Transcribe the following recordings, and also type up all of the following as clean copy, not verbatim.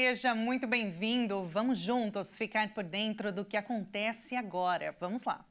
Seja muito bem-vindo. Vamos juntos ficar por dentro do que acontece agora. Vamos lá.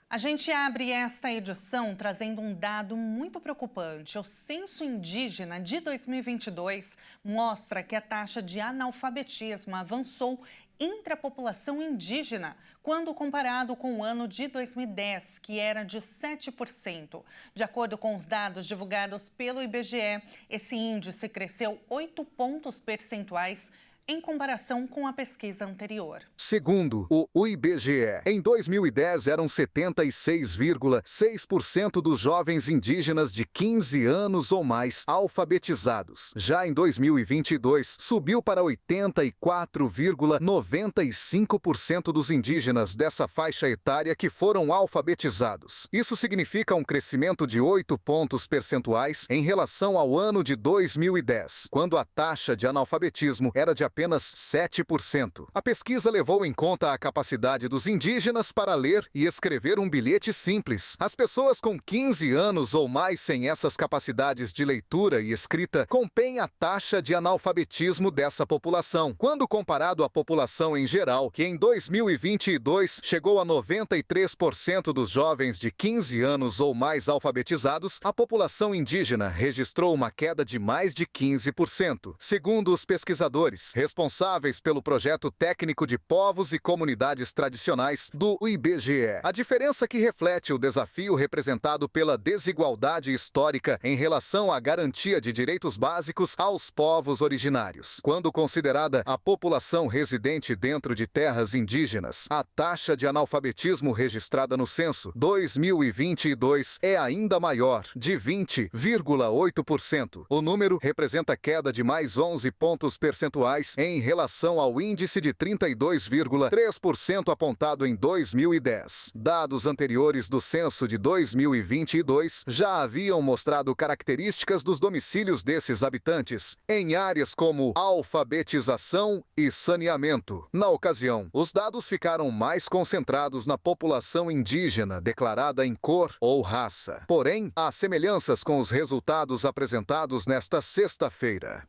A gente abre esta edição trazendo um dado muito preocupante. O Censo Indígena de 2022 mostra que a taxa de analfabetismo avançou entre a população indígena, quando comparado com o ano de 2010, que era de 7%. De acordo com os dados divulgados pelo IBGE, esse índice cresceu 8 pontos percentuais em comparação com a pesquisa anterior. Segundo o IBGE, em 2010 eram 76,6% dos jovens indígenas de 15 anos ou mais alfabetizados. Já em 2022, subiu para 84,95% dos indígenas dessa faixa etária que foram alfabetizados. Isso significa um crescimento de 8 pontos percentuais em relação ao ano de 2010, quando a taxa de analfabetismo era de apenas 7%. A pesquisa levou em conta a capacidade dos indígenas para ler e escrever um bilhete simples. As pessoas com 15 anos ou mais sem essas capacidades de leitura e escrita compõem a taxa de analfabetismo dessa população, quando comparado à população em geral, que em 2022 chegou a 93% dos jovens de 15 anos ou mais alfabetizados. A população indígena registrou uma queda de mais de 15%. Segundo os pesquisadores responsáveis pelo projeto técnico de povos e comunidades tradicionais do IBGE, a diferença que reflete o desafio representado pela desigualdade histórica em relação à garantia de direitos básicos aos povos originários. Quando considerada a população residente dentro de terras indígenas, a taxa de analfabetismo registrada no censo 2022 é ainda maior, de 20,8%. O número representa queda de mais 11 pontos percentuais em relação ao índice de 32,3% apontado em 2010. Dados anteriores do censo de 2022 já haviam mostrado características dos domicílios desses habitantes em áreas como alfabetização e saneamento. Na ocasião, os dados ficaram mais concentrados na população indígena declarada em cor ou raça. Porém, há semelhanças com os resultados apresentados nesta sexta-feira.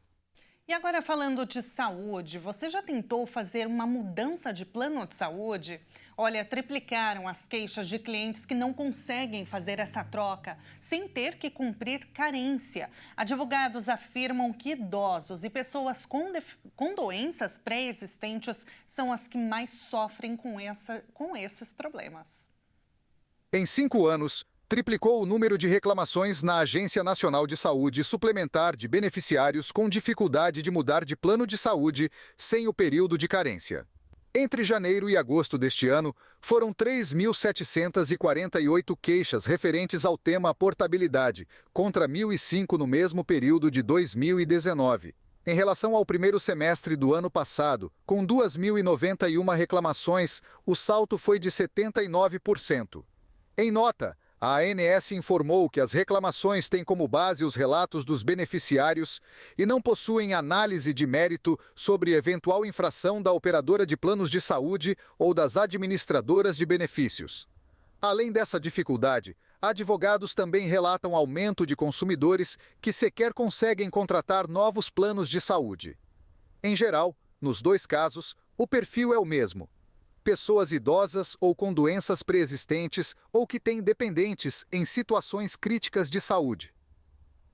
E agora falando de saúde, você já tentou fazer uma mudança de plano de saúde? Olha, triplicaram as queixas de clientes que não conseguem fazer essa troca sem ter que cumprir carência. Advogados afirmam que idosos e pessoas com doenças pré-existentes são as que mais sofrem com esses problemas. Em 5 anos, triplicou o número de reclamações na Agência Nacional de Saúde Suplementar de beneficiários com dificuldade de mudar de plano de saúde sem o período de carência. Entre janeiro e agosto deste ano, foram 3.748 queixas referentes ao tema portabilidade, contra 1.005 no mesmo período de 2019. Em relação ao primeiro semestre do ano passado, com 2.091 reclamações, o salto foi de 79%. Em nota, a ANS informou que as reclamações têm como base os relatos dos beneficiários e não possuem análise de mérito sobre eventual infração da operadora de planos de saúde ou das administradoras de benefícios. Além dessa dificuldade, advogados também relatam aumento de consumidores que sequer conseguem contratar novos planos de saúde. Em geral, nos 2 casos, o perfil é o mesmo: pessoas idosas ou com doenças pré-existentes ou que têm dependentes em situações críticas de saúde.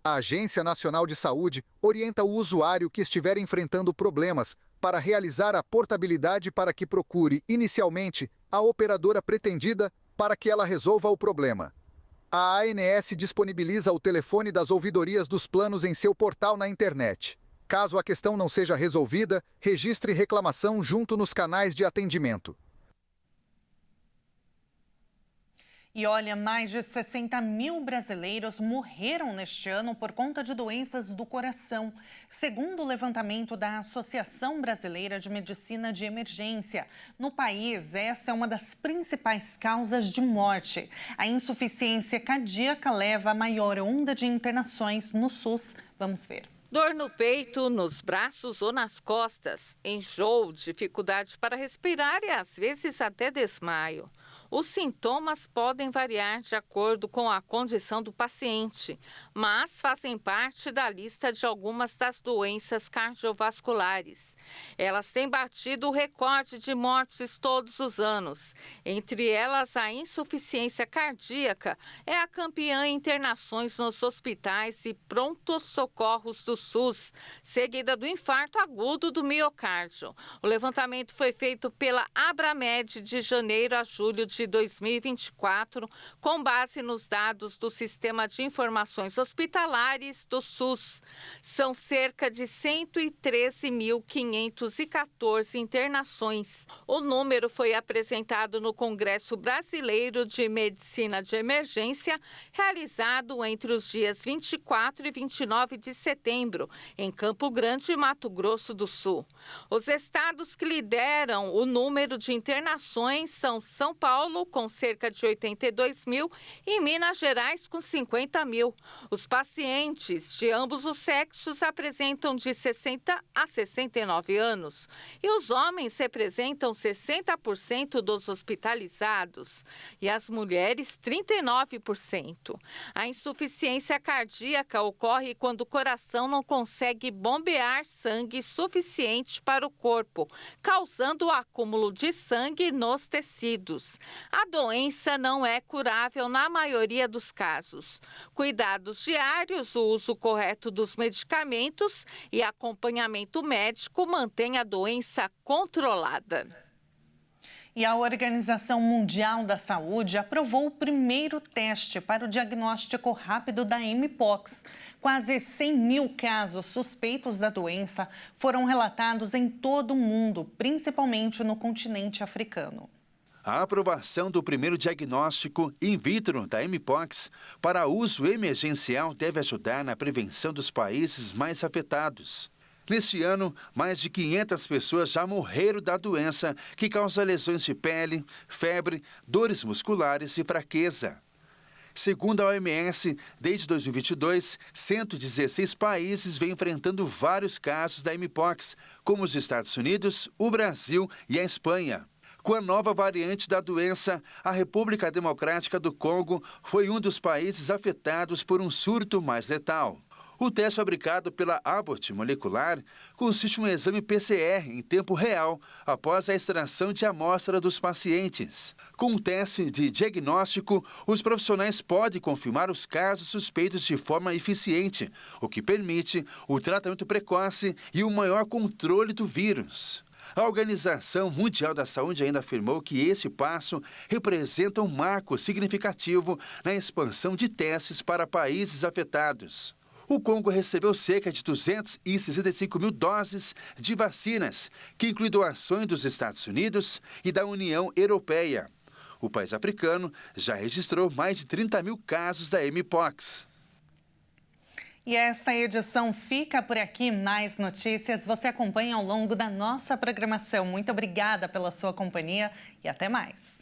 A Agência Nacional de Saúde orienta o usuário que estiver enfrentando problemas para realizar a portabilidade para que procure, inicialmente, a operadora pretendida para que ela resolva o problema. A ANS disponibiliza o telefone das ouvidorias dos planos em seu portal na internet. Caso a questão não seja resolvida, registre reclamação junto nos canais de atendimento. E olha, mais de 60 mil brasileiros morreram neste ano por conta de doenças do coração, segundo o levantamento da Associação Brasileira de Medicina de Emergência. No país, essa é uma das principais causas de morte. A insuficiência cardíaca leva à maior onda de internações no SUS. Vamos ver. Dor no peito, nos braços ou nas costas, enjoo, dificuldade para respirar e às vezes até desmaio. Os sintomas podem variar de acordo com a condição do paciente, mas fazem parte da lista de algumas das doenças cardiovasculares. Elas têm batido o recorde de mortes todos os anos. Entre elas, a insuficiência cardíaca é a campeã em internações nos hospitais e prontos-socorros do SUS, seguida do infarto agudo do miocárdio. O levantamento foi feito pela Abramed de janeiro a julho de 2024, com base nos dados do Sistema de Informações Hospitalares do SUS. São cerca de 113.514 internações. O número foi apresentado no Congresso Brasileiro de Medicina de Emergência, realizado entre os dias 24 e 29 de setembro, em Campo Grande, Mato Grosso do Sul. Os estados que lideram o número de internações são São Paulo, com cerca de 82 mil, e Minas Gerais, com 50 mil. Os pacientes de ambos os sexos apresentam de 60 a 69 anos e os homens representam 60% dos hospitalizados e as mulheres 39%. A insuficiência cardíaca ocorre quando o coração não consegue bombear sangue suficiente para o corpo, causando o acúmulo de sangue nos tecidos. A doença não é curável na maioria dos casos. Cuidados diários, o uso correto dos medicamentos e acompanhamento médico mantém a doença controlada. E a Organização Mundial da Saúde aprovou o primeiro teste para o diagnóstico rápido da Mpox. Quase 100 mil casos suspeitos da doença foram relatados em todo o mundo, principalmente no continente africano. A aprovação do primeiro diagnóstico in vitro da Mpox para uso emergencial deve ajudar na prevenção dos países mais afetados. Neste ano, mais de 500 pessoas já morreram da doença, que causa lesões de pele, febre, dores musculares e fraqueza. Segundo a OMS, desde 2022, 116 países vêm enfrentando vários casos da Mpox, como os Estados Unidos, o Brasil e a Espanha. Com a nova variante da doença, a República Democrática do Congo foi um dos países afetados por um surto mais letal. O teste fabricado pela Abbott Molecular consiste em um exame PCR em tempo real após a extração de amostra dos pacientes. Com o teste de diagnóstico, os profissionais podem confirmar os casos suspeitos de forma eficiente, o que permite o tratamento precoce e o maior controle do vírus. A Organização Mundial da Saúde ainda afirmou que esse passo representa um marco significativo na expansão de testes para países afetados. O Congo recebeu cerca de 265 mil doses de vacinas, que inclui doações dos Estados Unidos e da União Europeia. O país africano já registrou mais de 30 mil casos da Mpox. E esta edição fica por aqui. Mais notícias você acompanha ao longo da nossa programação. Muito obrigada pela sua companhia e até mais.